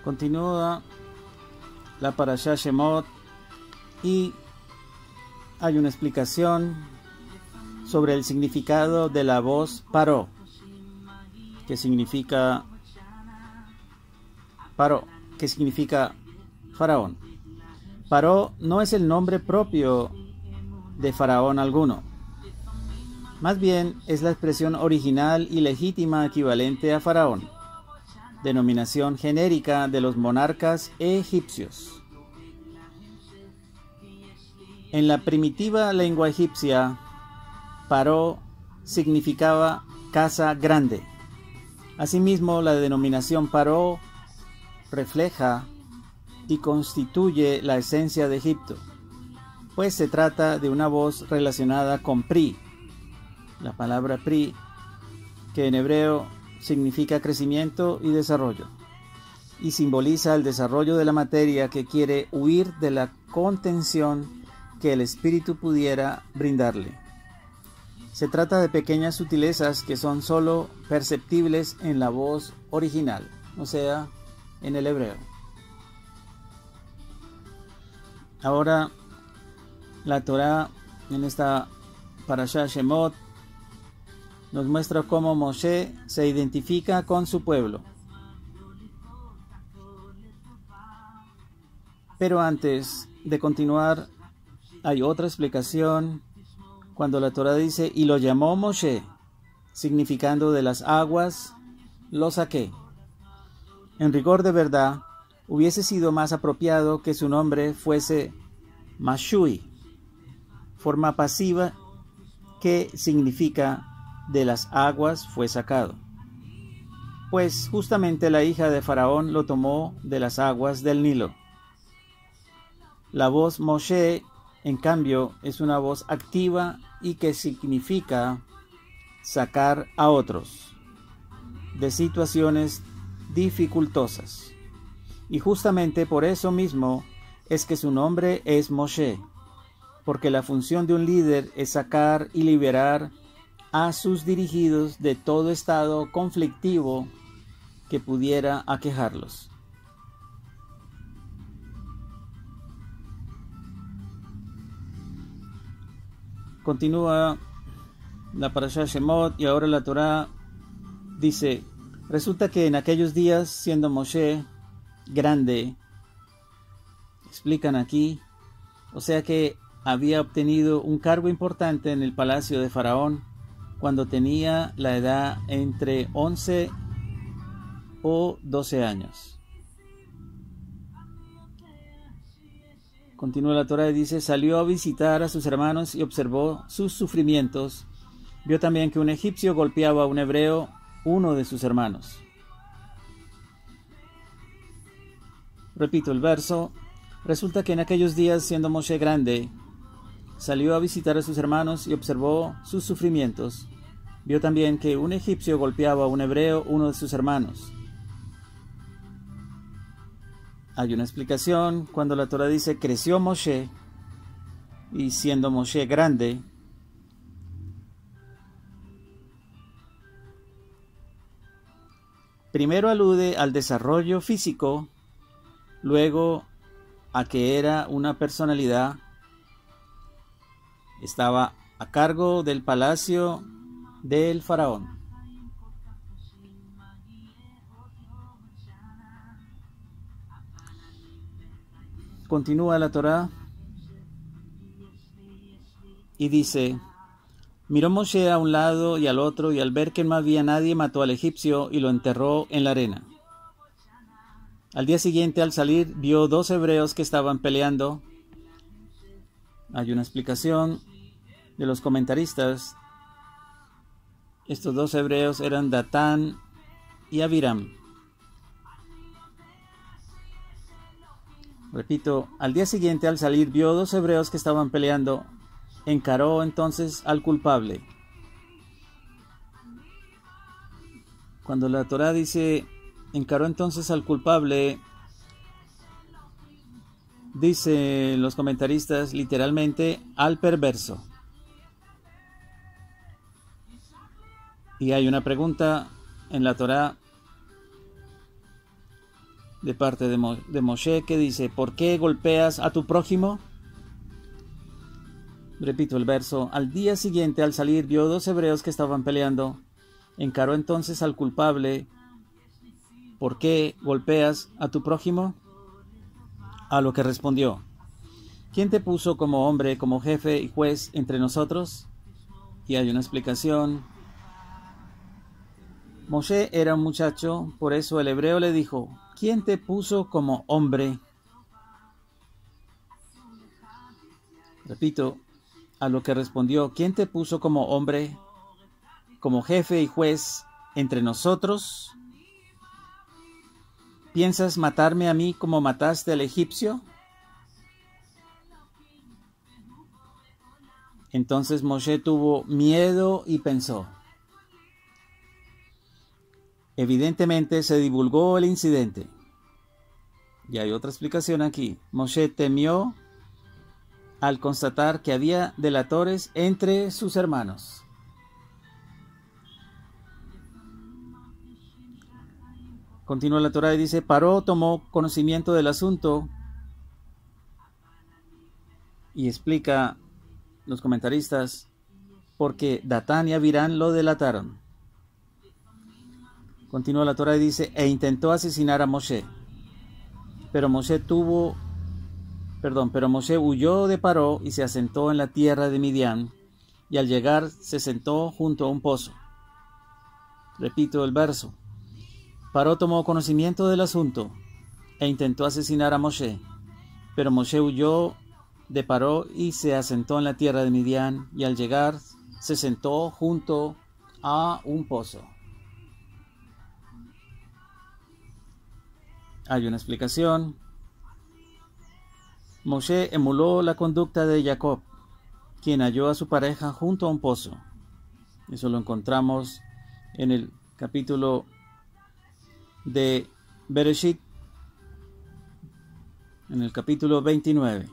Continúa la Parashá Shemot y hay una explicación sobre el significado de la voz Paró, que significa faraón. Paró no es el nombre propio de faraón alguno. Más bien es la expresión original y legítima equivalente a faraón, denominación genérica de los monarcas egipcios. En la primitiva lengua egipcia, Paró significaba casa grande. Asimismo, la denominación Paró refleja y constituye la esencia de Egipto, pues se trata de una voz relacionada con Pri, la palabra Pri, que en hebreo significa crecimiento y desarrollo, y simboliza el desarrollo de la materia que quiere huir de la contención que el espíritu pudiera brindarle. Se trata de pequeñas sutilezas que son sólo perceptibles en la voz original, o sea, en el hebreo. Ahora, la Torá en esta Parashá Shemot nos muestra cómo Moshe se identifica con su pueblo. Pero antes de continuar, hay otra explicación cuando la Torá dice, y lo llamó Moshe, significando de las aguas, lo saqué. En rigor de verdad, hubiese sido más apropiado que su nombre fuese Mashui, forma pasiva que significa de las aguas fue sacado. Pues justamente la hija de Faraón lo tomó de las aguas del Nilo. La voz Moshe, en cambio, es una voz activa y que significa sacar a otros de situaciones dificultosas. Y justamente por eso mismo es que su nombre es Moshe, porque la función de un líder es sacar y liberar a sus dirigidos de todo estado conflictivo que pudiera aquejarlos. Continúa la Parashá Shemot y ahora la Torá dice, resulta que en aquellos días, siendo Moshe grande, explican aquí, o sea que había obtenido un cargo importante en el palacio de Faraón cuando tenía la edad entre 11 o 12 años. Continúa la Torá y dice, salió a visitar a sus hermanos y observó sus sufrimientos. Vio también que un egipcio golpeaba a un hebreo, uno de sus hermanos. Repito el verso. Resulta que en aquellos días, siendo Moshe grande, salió a visitar a sus hermanos y observó sus sufrimientos. Vio también que un egipcio golpeaba a un hebreo, uno de sus hermanos. Hay una explicación cuando la Torá dice, creció Moshe, y siendo Moshe grande, primero alude al desarrollo físico, luego a que era una personalidad, estaba a cargo del palacio del faraón. Continúa la Torá y dice, miró Moshe a un lado y al otro, y al ver que no había nadie, mató al egipcio y lo enterró en la arena. Al día siguiente, al salir, vio 2 hebreos que estaban peleando. Hay una explicación de los comentaristas. Estos 2 hebreos eran Datán y Abiram. Repito, al día siguiente, al salir, vio 2 hebreos que estaban peleando. Encaró entonces al culpable. Cuando la Torá dice, encaró entonces al culpable, dice los comentaristas literalmente al perverso. Y hay una pregunta en la Torá de parte de Moshe, que dice: ¿por qué golpeas a tu prójimo? Repito el verso: al día siguiente, al salir, vio dos hebreos que estaban peleando. Encaró entonces al culpable: ¿por qué golpeas a tu prójimo? A lo que respondió: ¿quién te puso como hombre, como jefe y juez entre nosotros? Y hay una explicación. Moshe era un muchacho, por eso el hebreo le dijo: ¿quién te puso como hombre? Repito, a lo que respondió: ¿quién te puso como hombre, como jefe y juez entre nosotros? ¿Piensas matarme a mí como mataste al egipcio? Entonces Moshe tuvo miedo y pensó. Evidentemente se divulgó el incidente. Y hay otra explicación aquí. Moshe temió al constatar que había delatores entre sus hermanos. Continúa la Torá y dice: Paró tomó conocimiento del asunto, y explica los comentaristas porque Datán y Abirán lo delataron. Continúa la Torá y dice: e intentó asesinar a Moshe, pero Moshe huyó de Paró y se asentó en la tierra de Midian, y al llegar se sentó junto a un pozo. Repito el verso: Paró tomó conocimiento del asunto e intentó asesinar a Moshe, pero Moshe huyó de Paró y se asentó en la tierra de Midian, y al llegar se sentó junto a un pozo. Hay una explicación. Moshe emuló la conducta de Jacob, quien halló a su pareja junto a un pozo. Eso lo encontramos en el capítulo de Bereshit, en el capítulo 29.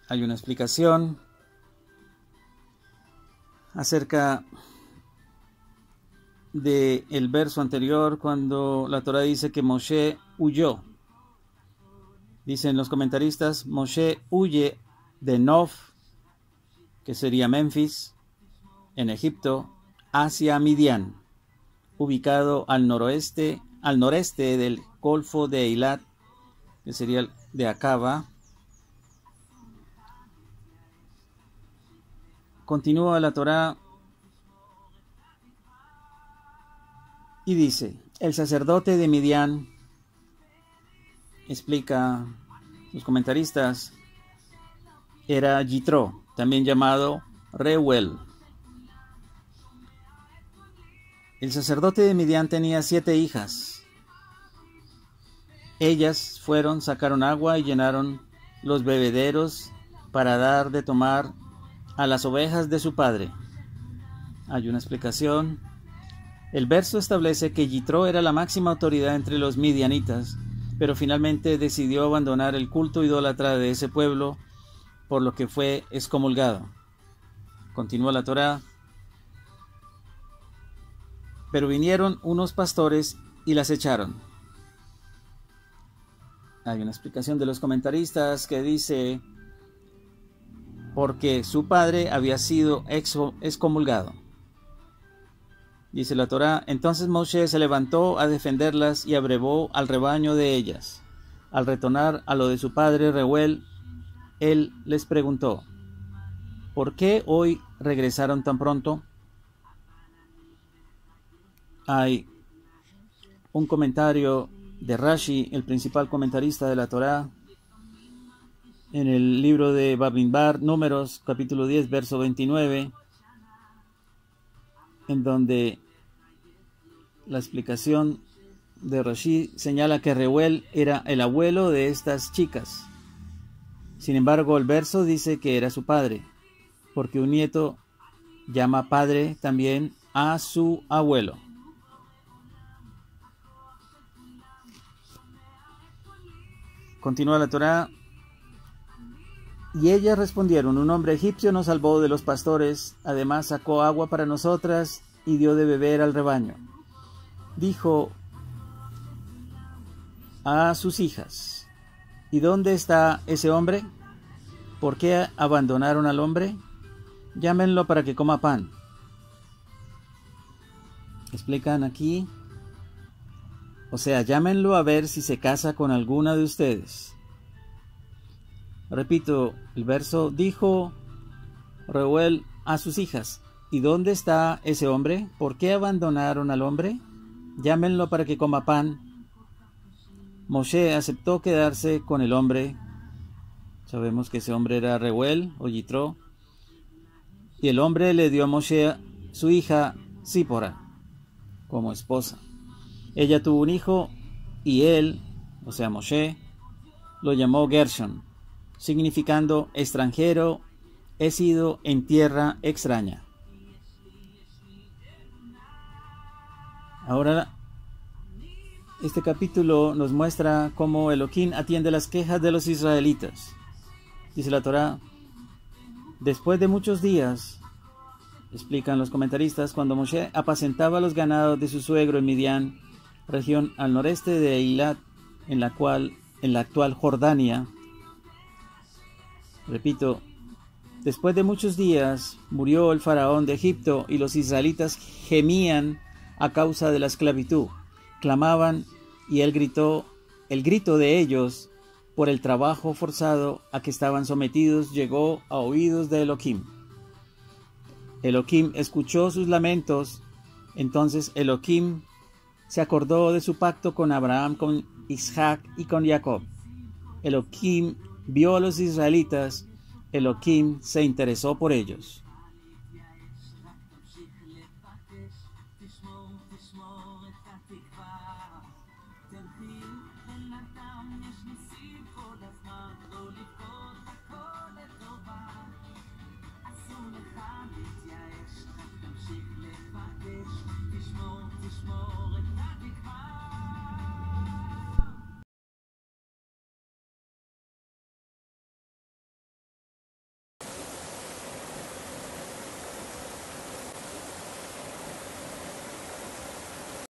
Hay una explicación acerca del verso anterior, cuando la Torá dice que Moshe huyó. Dicen los comentaristas: Moshe huye de Nov, que sería Memphis, en Egipto, hacia Midian, ubicado al noreste del Golfo de Eilat, que sería el de Acaba. Continúa la Torá y dice: el sacerdote de Midian, explica los comentaristas, era Yitro, también llamado Reuel. El sacerdote de Midian tenía 7 hijas. Ellas sacaron agua y llenaron los bebederos para dar de tomar a las ovejas de su padre. Hay una explicación. El verso establece que Yitro era la máxima autoridad entre los midianitas, pero finalmente decidió abandonar el culto idólatra de ese pueblo, por lo que fue excomulgado. Continúa la Torá: pero vinieron unos pastores y las echaron. Hay una explicación de los comentaristas que dice: porque su padre había sido excomulgado. Dice la Torá: entonces Moshe se levantó a defenderlas y abrevó al rebaño de ellas. Al retornar a lo de su padre Reuel, él les preguntó: ¿por qué hoy regresaron tan pronto? Hay un comentario de Rashi, el principal comentarista de la Torá, en el libro de Bamidbar, Números, capítulo 10, verso 29, en donde la explicación de Rashi señala que Reuel era el abuelo de estas chicas. Sin embargo, el verso dice que era su padre, porque un nieto llama padre también a su abuelo. Continúa la Torá: y ellas respondieron: un hombre egipcio nos salvó de los pastores, además sacó agua para nosotras y dio de beber al rebaño. Dijo a sus hijas: ¿y dónde está ese hombre? ¿Por qué abandonaron al hombre? Llámenlo para que coma pan. Explican aquí, o sea, llámenlo a ver si se casa con alguna de ustedes. Repito, el verso: dijo Reuel a sus hijas: ¿y dónde está ese hombre? ¿Por qué abandonaron al hombre? Llámenlo para que coma pan. Moshe aceptó quedarse con el hombre. Sabemos que ese hombre era Reuel o Yitro. Y el hombre le dio a Moshe su hija Sípora como esposa. Ella tuvo un hijo y él, o sea Moshe, lo llamó Gershon, significando extranjero, he sido en tierra extraña. Ahora, este capítulo nos muestra cómo Elohim atiende las quejas de los israelitas. Dice la Torá: después de muchos días, explican los comentaristas, cuando Moshe apacentaba los ganados de su suegro en Midian, región al noreste de Eilat, en la actual Jordania. Repito, después de muchos días murió el faraón de Egipto y los israelitas gemían a causa de la esclavitud. Clamaban y el grito de ellos por el trabajo forzado a que estaban sometidos llegó a oídos de Elohim. Elohim escuchó sus lamentos. Entonces Elohim se acordó de su pacto con Abraham, con Isaac y con Jacob. Elohim vio a los israelitas. Elohim se interesó por ellos.